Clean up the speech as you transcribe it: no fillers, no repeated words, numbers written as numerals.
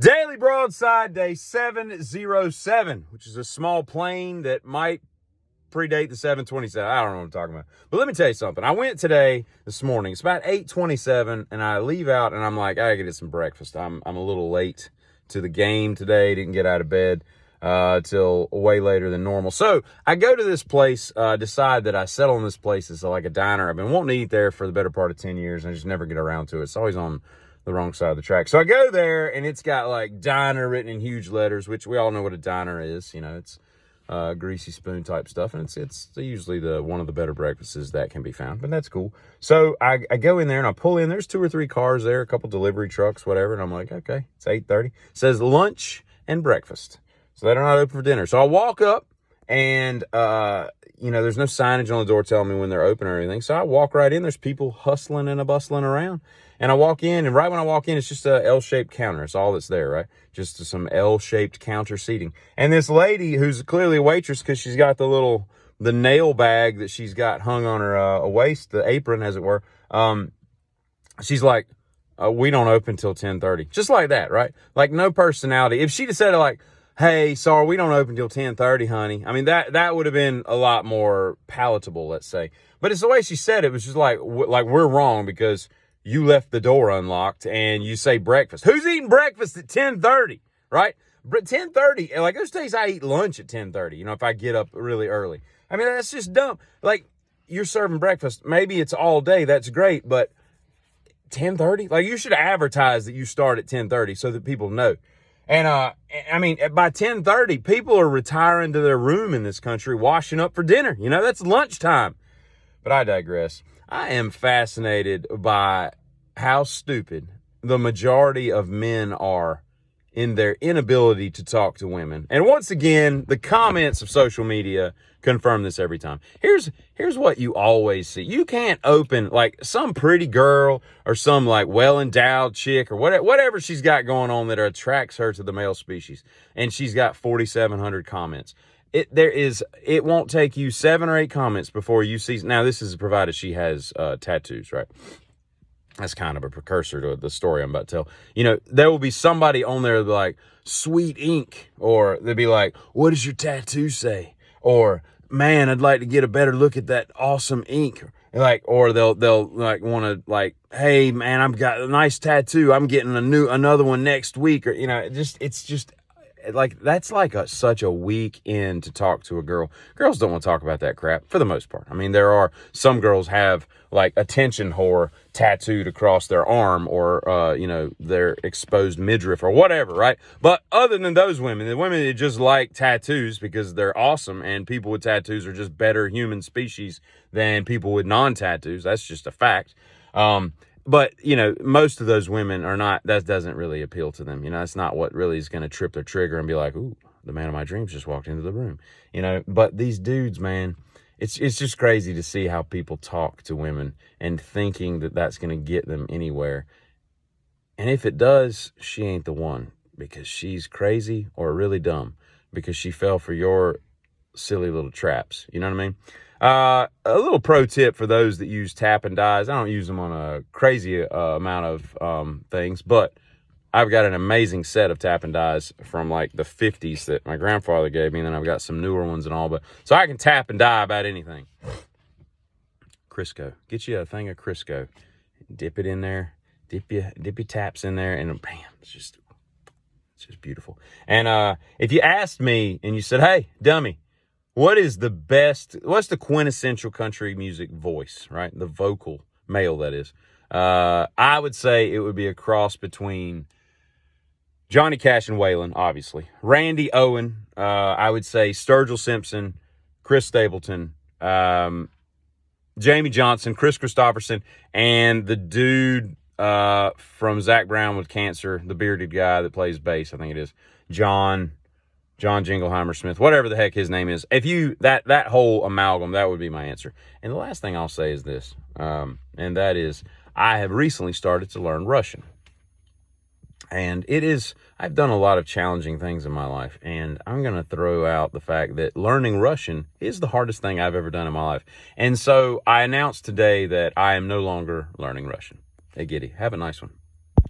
Daily Broadside, day 707, which is a small plane that might predate the 727. I don't know what I'm talking about. But let me tell you something. I went this morning. It's about 8:27, and I leave out, and I'm like, I gotta get some breakfast. I'm a little late to the game today. Didn't get out of bed till way later than normal. So I go to this place, decide that I settle in this place as like a diner. I've been wanting to eat there for the better part of 10 years, and I just never get around to it. It's always on the wrong side of the track. So I go there, and it's got like diner written in huge letters, which we all know what a diner is. You know, it's greasy spoon type stuff, and it's usually one of the better breakfasts that can be found, but that's cool. So I go in there and I pull in. There's 2 or 3 cars there, a couple delivery trucks, whatever, and I'm like, okay, it's 8:30. It says lunch and breakfast, so they're not open for dinner. So I walk up, and there's no signage on the door telling me when they're open or anything. So I walk right in. There's people hustling and bustling around. And I walk in, and right when I walk in, it's just a L-shaped counter. It's all that's there, right? Just some L-shaped counter seating. And this lady, who's clearly a waitress because she's got the nail bag that she's got hung on her waist, the apron, as it were. She's like, we don't open till 10:30. Just like that, right? Like, no personality. If she'd have said it like, hey, sorry, we don't open till 10:30, honey. I mean, that would have been a lot more palatable, let's say. But it's the way she said it was just like we're wrong because you left the door unlocked and you say breakfast. Who's eating breakfast at 10:30, right? But 10:30, like those days I eat lunch at 10:30, if I get up really early. I mean, that's just dumb. Like, you're serving breakfast. Maybe it's all day. That's great. But 10:30? Like, you should advertise that you start at 10:30 so that people know. And, I mean, by 10:30, people are retiring to their room in this country, washing up for dinner. That's lunchtime. But I digress. I am fascinated by how stupid the majority of men are in their inability to talk to women. And once again, the comments of social media confirm this every time. Here's what you always see. You can't open like some pretty girl or some like well-endowed chick or whatever she's got going on that attracts her to the male species. And she's got 4,700 comments. It won't take you 7 or 8 comments before you see. Now, this is provided she has tattoos, right? That's kind of a precursor to the story I'm about to tell. There will be somebody on there like, sweet ink, or they'll be like, what does your tattoo say? Or, man, I'd like to get a better look at that awesome ink. Or they'll like want to like, hey, man, I've got a nice tattoo. I'm getting another one next week. Or, it's just like, that's like such a weak end to talk to a girl. Girls don't want to talk about that crap for the most part. I mean, there are some girls have like attention whore tattooed across their arm, or, their exposed midriff or whatever, right? But other than those women, the women that just like tattoos because they're awesome, and people with tattoos are just better human species than people with non-tattoos. That's just a fact. But, most of those women are not, that doesn't really appeal to them. It's not what really is going to trip their trigger and be like, ooh, the man of my dreams just walked into the room. But these dudes, man, it's just crazy to see how people talk to women and thinking that that's going to get them anywhere. And if it does, she ain't the one, because she's crazy or really dumb, because she fell for your silly little traps. You know what I mean? A little pro tip for those that use tap and dies. I don't use them on a crazy amount of things, but I've got an amazing set of tap and dies from like the 50s that my grandfather gave me, and then I've got some newer ones and all. But so I can tap and die about anything. Crisco, get you a thing of Crisco, dip it in there, dip your taps in there, and bam, it's just beautiful. And if you asked me and you said, hey, dummy, what's the quintessential country music voice, right? The vocal male, that is. I would say it would be a cross between Johnny Cash and Waylon, obviously. Randy Owen, I would say Sturgill Simpson, Chris Stapleton, Jamie Johnson, Chris Christopherson, and the dude from Zac Brown with cancer, the bearded guy that plays bass, I think it is, John Jingleheimer Smith, whatever the heck his name is. If you, that whole amalgam, that would be my answer. And the last thing I'll say is this, and that is, I have recently started to learn Russian. And I've done a lot of challenging things in my life, and I'm going to throw out the fact that learning Russian is the hardest thing I've ever done in my life. And so I announced today that I am no longer learning Russian. Hey, Giddy, have a nice one.